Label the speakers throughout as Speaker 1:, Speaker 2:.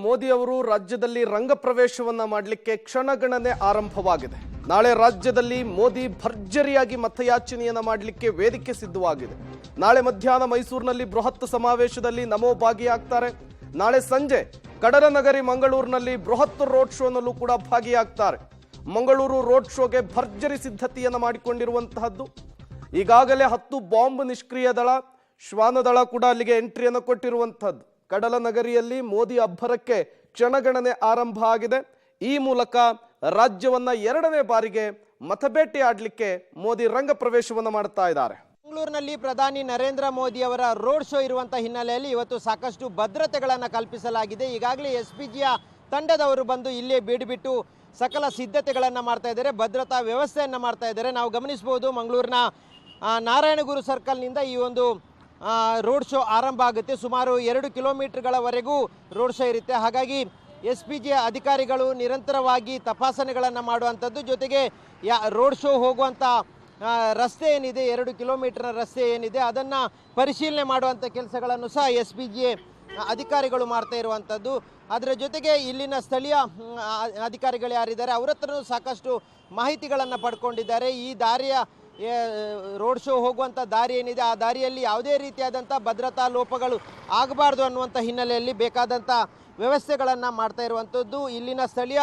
Speaker 1: ಮೋದಿ ಅವರು ರಾಜ್ಯದಲ್ಲಿ ರಂಗ ಪ್ರವೇಶವನ್ನ ಮಾಡಲಿಕ್ಕೆ ಕ್ಷಣಗಣನೆ ಆರಂಭವಾಗಿದೆ. ನಾಳೆ ರಾಜ್ಯದಲ್ಲಿ ಮೋದಿ ಭರ್ಜರಿಯಾಗಿ ಮತಯಾಚನೆಯನ್ನ ಮಾಡಲಿಕ್ಕೆ ವೇದಿಕೆ ಸಿದ್ಧವಾಗಿದೆ. ನಾಳೆ ಮಧ್ಯಾಹ್ನ ಮೈಸೂರಿನಲ್ಲಿ ಬೃಹತ್ ಸಮಾವೇಶದಲ್ಲಿ ನಮೋ ಭಾಗಿಯಾಗ್ತಾರೆ. ನಾಳೆ ಸಂಜೆ ಕಡಲನಗರಿ ಮಂಗಳೂರಿನಲ್ಲಿ ಬೃಹತ್ ರೋಡ್ ಶೋನಲ್ಲೂ ಕೂಡ ಭಾಗಿಯಾಗ್ತಾರೆ. ಮಂಗಳೂರು ರೋಡ್ ಶೋಗೆ ಭರ್ಜರಿ ಸಿದ್ಧತೆಯನ್ನ ಮಾಡಿಕೊಂಡಿರುವಂತಹದ್ದು. ಈಗಾಗಲೇ 10 ಬಾಂಬ್ ನಿಷ್ಕ್ರಿಯ ದಳ ಶ್ವಾನದಳ ಕೂಡ ಅಲ್ಲಿಗೆ ಎಂಟ್ರಿಯನ್ನು ಕೊಟ್ಟಿರುವಂತಹದ್ದು. ಕಡಲನಗರಿಯಲ್ಲಿ ಮೋದಿ ಅಬ್ಬರಕ್ಕೆ ಕ್ಷಣಗಣನೆ ಆರಂಭ ಆಗಿದೆ. ಈ ಮೂಲಕ ರಾಜ್ಯವನ್ನ 2ನೇ ಬಾರಿಗೆ ಮತಬೇಟೆ ಆಡಲಿಕ್ಕೆ ಮೋದಿ ರಂಗ ಪ್ರವೇಶವನ್ನು ಮಾಡ್ತಾ ಇದ್ದಾರೆ.
Speaker 2: ಮಂಗಳೂರಿನಲ್ಲಿ ಪ್ರಧಾನಿ ನರೇಂದ್ರ ಮೋದಿ ಅವರ ರೋಡ್ ಶೋ ಇರುವಂತಹ ಹಿನ್ನೆಲೆಯಲ್ಲಿ ಇವತ್ತು ಸಾಕಷ್ಟು ಭದ್ರತೆಗಳನ್ನು ಕಲ್ಪಿಸಲಾಗಿದೆ. ಈಗಾಗಲೇ SPGಯ ತಂಡದವರು ಬಂದು ಇಲ್ಲೇ ಬೀಡುಬಿಟ್ಟು ಸಕಲ ಸಿದ್ಧತೆಗಳನ್ನು ಮಾಡ್ತಾ ಇದ್ದಾರೆ, ಭದ್ರತಾ ವ್ಯವಸ್ಥೆಯನ್ನು ಮಾಡ್ತಾ ಇದ್ದಾರೆ. ನಾವು ಗಮನಿಸಬಹುದು, ಮಂಗಳೂರಿನ ನಾರಾಯಣಗುರು ಸರ್ಕಲ್ನಿಂದ ಈ ಒಂದು ರೋಡ್ ಶೋ ಆರಂಭ ಆಗುತ್ತೆ. ಸುಮಾರು 2 ಕಿಲೋಮೀಟರ್ಗಳವರೆಗೂ ರೋಡ್ ಶೋ ಇರುತ್ತೆ. ಹಾಗಾಗಿ SPGಯ ಅಧಿಕಾರಿಗಳು ನಿರಂತರವಾಗಿ ತಪಾಸಣೆಗಳನ್ನು ಮಾಡುವಂಥದ್ದು, ಜೊತೆಗೆ ರೋಡ್ ಶೋ ಹೋಗುವಂಥ ರಸ್ತೆ ಏನಿದೆ, 2 ಕಿಲೋಮೀಟರ್ ರಸ್ತೆ ಏನಿದೆ, ಅದನ್ನು ಪರಿಶೀಲನೆ ಮಾಡುವಂಥ ಕೆಲಸಗಳನ್ನು ಸಹ SPG ಅಧಿಕಾರಿಗಳು ಮಾಡ್ತಾ ಇರುವಂಥದ್ದು. ಅದರ ಜೊತೆಗೆ ಇಲ್ಲಿನ ಸ್ಥಳೀಯ ಅಧಿಕಾರಿಗಳು ಯಾರಿದ್ದಾರೆ ಅವರ ಹತ್ರನೂ ಸಾಕಷ್ಟು ಮಾಹಿತಿಗಳನ್ನು ಪಡ್ಕೊಂಡಿದ್ದಾರೆ. ಈ ದಾರಿಯ ರೋಡ್ ಶೋ ಹೋಗುವಂಥ ದಾರಿ ಏನಿದೆ, ಆ ದಾರಿಯಲ್ಲಿ ಯಾವುದೇ ರೀತಿಯಾದಂಥ ಭದ್ರತಾ ಲೋಪಗಳು ಆಗಬಾರ್ದು ಅನ್ನುವಂಥ ಹಿನ್ನೆಲೆಯಲ್ಲಿ ಬೇಕಾದಂಥ ವ್ಯವಸ್ಥೆಗಳನ್ನು ಮಾಡ್ತಾ ಇರುವಂಥದ್ದು. ಇಲ್ಲಿನ ಸ್ಥಳೀಯ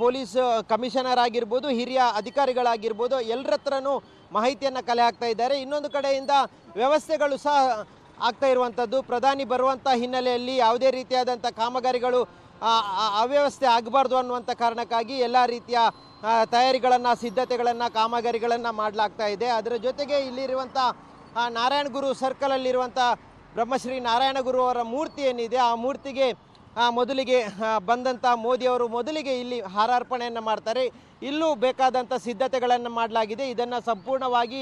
Speaker 2: ಪೊಲೀಸ್ ಕಮಿಷನರ್ ಆಗಿರ್ಬೋದು, ಹಿರಿಯ ಅಧಿಕಾರಿಗಳಾಗಿರ್ಬೋದು, ಎಲ್ಲರ ಹತ್ರನೂ ಮಾಹಿತಿಯನ್ನು ಕಲೆ ಹಾಕ್ತಾ ಇದ್ದಾರೆ. ಇನ್ನೊಂದು ಕಡೆಯಿಂದ ವ್ಯವಸ್ಥೆಗಳು ಸಹ ಆಗ್ತಾ ಇರುವಂಥದ್ದು. ಪ್ರಧಾನಿ ಬರುವಂಥ ಹಿನ್ನೆಲೆಯಲ್ಲಿ ಯಾವುದೇ ರೀತಿಯಾದಂಥ ಕಾಮಗಾರಿಗಳು ಅವ್ಯವಸ್ಥೆ ಆಗಬಾರ್ದು ಅನ್ನುವಂಥ ಕಾರಣಕ್ಕಾಗಿ ಎಲ್ಲ ರೀತಿಯ ತಯಾರಿಗಳನ್ನು, ಸಿದ್ಧತೆಗಳನ್ನು, ಕಾಮಗಾರಿಗಳನ್ನು ಮಾಡಲಾಗ್ತಾ ಇದೆ. ಅದರ ಜೊತೆಗೆ ಇಲ್ಲಿರುವಂಥ ನಾರಾಯಣಗುರು ಸರ್ಕಲಲ್ಲಿರುವಂಥ ಬ್ರಹ್ಮಶ್ರೀ ನಾರಾಯಣಗುರು ಅವರ ಮೂರ್ತಿ ಏನಿದೆ, ಆ ಮೂರ್ತಿಗೆ ಮೊದಲಿಗೆ ಬಂದಂಥ ಮೋದಿಯವರು ಮೊದಲಿಗೆ ಇಲ್ಲಿ ಹಾರಾರ್ಪಣೆಯನ್ನು ಮಾಡ್ತಾರೆ. ಇಲ್ಲೂ ಬೇಕಾದಂಥ ಸಿದ್ಧತೆಗಳನ್ನು ಮಾಡಲಾಗಿದೆ. ಇದನ್ನು ಸಂಪೂರ್ಣವಾಗಿ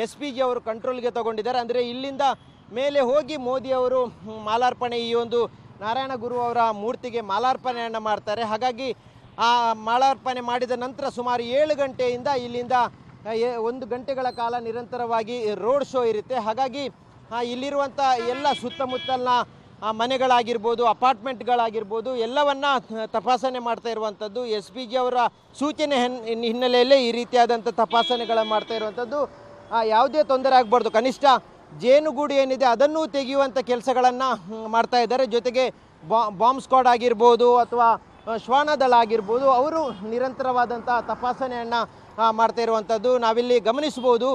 Speaker 2: SPG ಅವರು ಕಂಟ್ರೋಲ್ಗೆ ತಗೊಂಡಿದ್ದಾರೆ. ಅಂದರೆ ಇಲ್ಲಿಂದ ಮೇಲೆ ಹೋಗಿ ಮೋದಿಯವರು ಮಾಲಾರ್ಪಣೆ, ಈ ಒಂದು ನಾರಾಯಣಗುರು ಅವರ ಮೂರ್ತಿಗೆ ಮಾಲಾರ್ಪಣೆಯನ್ನು ಮಾಡ್ತಾರೆ. ಹಾಗಾಗಿ ಆ ಮಾಲಾರ್ಪಣೆ ಮಾಡಿದ ನಂತರ ಸುಮಾರು 7 ಗಂಟೆಯಿಂದ ಇಲ್ಲಿಂದ 1 ಗಂಟೆಗಳ ಕಾಲ ನಿರಂತರವಾಗಿ ರೋಡ್ ಶೋ ಇರುತ್ತೆ. ಹಾಗಾಗಿ ಇಲ್ಲಿರುವಂಥ ಎಲ್ಲ ಸುತ್ತಮುತ್ತಲಿನ ಮನೆಗಳಾಗಿರ್ಬೋದು, ಅಪಾರ್ಟ್ಮೆಂಟ್ಗಳಾಗಿರ್ಬೋದು, ಎಲ್ಲವನ್ನ ತಪಾಸಣೆ ಮಾಡ್ತಾ ಇರುವಂಥದ್ದು. SPG ಅವರ ಸೂಚನೆ ಹಿನ್ನೆಲೆಯಲ್ಲೇ ಈ ರೀತಿಯಾದಂಥ ತಪಾಸಣೆಗಳನ್ನು ಮಾಡ್ತಾ ಇರುವಂಥದ್ದು. ಯಾವುದೇ ತೊಂದರೆ ಆಗಬಾರ್ದು, ಕನಿಷ್ಠ ಜೇನುಗೂಡು ಏನಿದೆ ಅದನ್ನು ತೆಗೆಯುವಂಥ ಕೆಲಸಗಳನ್ನು ಮಾಡ್ತಾ ಇದ್ದಾರೆ. ಜೊತೆಗೆ ಬಾಂಬ್ ಸ್ಕ್ವಾಡ್ ಆಗಿರ್ಬೋದು ಅಥವಾ ಶ್ವಾನದಳ ಆಗಿರ್ಬೋದು, ಅವರು ನಿರಂತರವಾದಂಥ ತಪಾಸಣೆಯನ್ನು ಮಾಡ್ತಾ ಇರುವಂಥದ್ದು ನಾವಿಲ್ಲಿ ಗಮನಿಸ್ಬೋದು.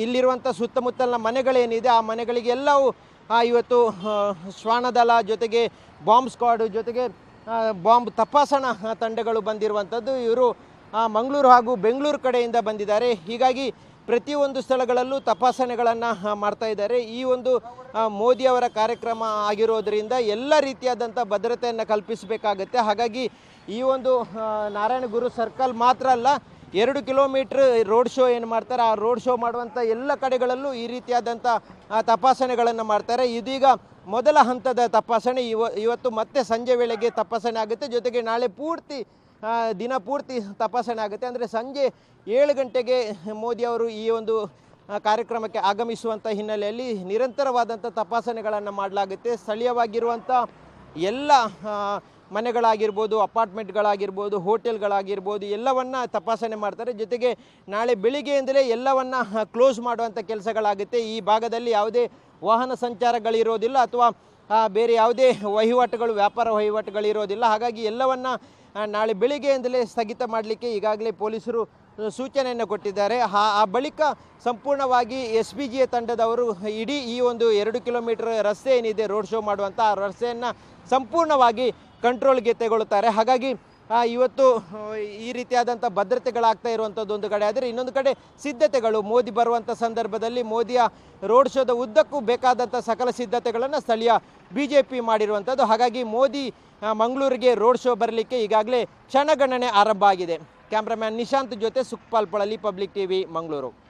Speaker 2: ಇಲ್ಲಿರುವಂಥ ಸುತ್ತಮುತ್ತಲಿನ ಮನೆಗಳೇನಿದೆ, ಆ ಮನೆಗಳಿಗೆಲ್ಲವೂ ಇವತ್ತು ಶ್ವಾನದಳ ಜೊತೆಗೆ ಬಾಂಬ್ ಸ್ಕ್ವಾಡ್ ಜೊತೆಗೆ ಬಾಂಬ್ ತಪಾಸಣಾ ತಂಡಗಳು ಬಂದಿರುವಂಥದ್ದು. ಇವರು ಮಂಗಳೂರು ಹಾಗೂ ಬೆಂಗಳೂರು ಕಡೆಯಿಂದ ಬಂದಿದ್ದಾರೆ. ಹೀಗಾಗಿ ಪ್ರತಿಯೊಂದು ಸ್ಥಳಗಳಲ್ಲೂ ತಪಾಸಣೆಗಳನ್ನು ಮಾಡ್ತಾ ಇದ್ದಾರೆ. ಈ ಒಂದು ಮೋದಿಯವರ ಕಾರ್ಯಕ್ರಮ ಆಗಿರೋದರಿಂದ ಎಲ್ಲ ರೀತಿಯಾದಂಥ ಭದ್ರತೆಯನ್ನು ಕಲ್ಪಿಸಬೇಕಾಗತ್ತೆ. ಹಾಗಾಗಿ ಈ ಒಂದು ನಾರಾಯಣಗುರು ಸರ್ಕಲ್ ಮಾತ್ರ ಅಲ್ಲ, 2 ಕಿಲೋಮೀಟ್ರ್ ರೋಡ್ ಶೋ ಏನು ಮಾಡ್ತಾರೆ, ಆ ರೋಡ್ ಶೋ ಮಾಡುವಂಥ ಎಲ್ಲ ಕಡೆಗಳಲ್ಲೂ ಈ ರೀತಿಯಾದಂಥ ತಪಾಸಣೆಗಳನ್ನು ಮಾಡ್ತಾರೆ. ಇದೀಗ ಮೊದಲ ಹಂತದ ತಪಾಸಣೆ ಇವತ್ತು ಮತ್ತೆ ಸಂಜೆ ವೇಳೆಗೆ ತಪಾಸಣೆ ಆಗುತ್ತೆ. ಜೊತೆಗೆ ನಾಳೆ ದಿನ ಪೂರ್ತಿ ತಪಾಸಣೆ ಆಗುತ್ತೆ. ಅಂದರೆ ಸಂಜೆ 7 ಗಂಟೆಗೆ ಮೋದಿಯವರು ಈ ಒಂದು ಕಾರ್ಯಕ್ರಮಕ್ಕೆ ಆಗಮಿಸುವಂಥ ಹಿನ್ನೆಲೆಯಲ್ಲಿ ನಿರಂತರವಾದಂಥ ತಪಾಸಣೆಗಳನ್ನು ಮಾಡಲಾಗುತ್ತೆ. ಸ್ಥಳೀಯವಾಗಿರುವಂಥ ಎಲ್ಲ ಮನೆಗಳಾಗಿರ್ಬೋದು, ಅಪಾರ್ಟ್ಮೆಂಟ್ಗಳಾಗಿರ್ಬೋದು, ಹೋಟೆಲ್ಗಳಾಗಿರ್ಬೋದು, ಎಲ್ಲವನ್ನ ತಪಾಸಣೆ ಮಾಡ್ತಾರೆ. ಜೊತೆಗೆ ನಾಳೆ ಬೆಳಿಗ್ಗೆಯಿಂದಲೇ ಎಲ್ಲವನ್ನ ಕ್ಲೋಸ್ ಮಾಡುವಂಥ ಕೆಲಸಗಳಾಗುತ್ತೆ. ಈ ಭಾಗದಲ್ಲಿ ಯಾವುದೇ ವಾಹನ ಸಂಚಾರಗಳಿರೋದಿಲ್ಲ ಅಥವಾ ಬೇರೆ ಯಾವುದೇ ವ್ಯಾಪಾರ ವಹಿವಾಟುಗಳಿರೋದಿಲ್ಲ. ಹಾಗಾಗಿ ಎಲ್ಲವನ್ನ ನಾಳೆ ಬೆಳಿಗ್ಗೆಯಿಂದಲೇ ಸ್ಥಗಿತ ಮಾಡಲಿಕ್ಕೆ ಈಗಾಗಲೇ ಪೊಲೀಸರು ಸೂಚನೆಯನ್ನು ಕೊಟ್ಟಿದ್ದಾರೆ. ಆ ಬಳಿಕ ಸಂಪೂರ್ಣವಾಗಿ SPGಯ ತಂಡದವರು ಇಡೀ ಈ ಒಂದು 2 ಕಿಲೋಮೀಟರ್ ರಸ್ತೆ ಏನಿದೆ ರೋಡ್ ಶೋ ಮಾಡುವಂಥ ಆ ರಸ್ತೆಯನ್ನು ಸಂಪೂರ್ಣವಾಗಿ ಕಂಟ್ರೋಲ್ಗೆ ತೆಗೊಳ್ಳುತ್ತಾರೆ. ಹಾಗಾಗಿ ಇವತ್ತು ಈ ರೀತಿಯಾದಂಥ ಭದ್ರತೆಗಳಾಗ್ತಾ ಇರುವಂಥದ್ದು ಒಂದು ಕಡೆ ಆದರೆ, ಇನ್ನೊಂದು ಕಡೆ ಸಿದ್ಧತೆಗಳು ಮೋದಿ ಬರುವಂಥ ಸಂದರ್ಭದಲ್ಲಿ ಮೋದಿಯ ರೋಡ್ ಶೋದ ಉದ್ದಕ್ಕೂ ಬೇಕಾದಂಥ ಸಕಲ ಸಿದ್ಧತೆಗಳನ್ನು ಸ್ಥಳೀಯ BJP ಮಾಡಿರುವಂಥದ್ದು. ಹಾಗಾಗಿ ಮೋದಿ ಮಂಗಳೂರಿಗೆ ರೋಡ್ ಶೋ ಬರಲಿಕ್ಕೆ ಈಗಾಗಲೇ ಕ್ಷಣಗಣನೆ ಆರಂಭ ಆಗಿದೆ. ಕ್ಯಾಮ್ರಾಮ್ಯಾನ್ ನಿಶಾಂತ್ ಜೊತೆ ಸುಖಪಾಲ್ ಪಳಲಿ, ಪಬ್ಲಿಕ್ TV, ಮಂಗಳೂರು.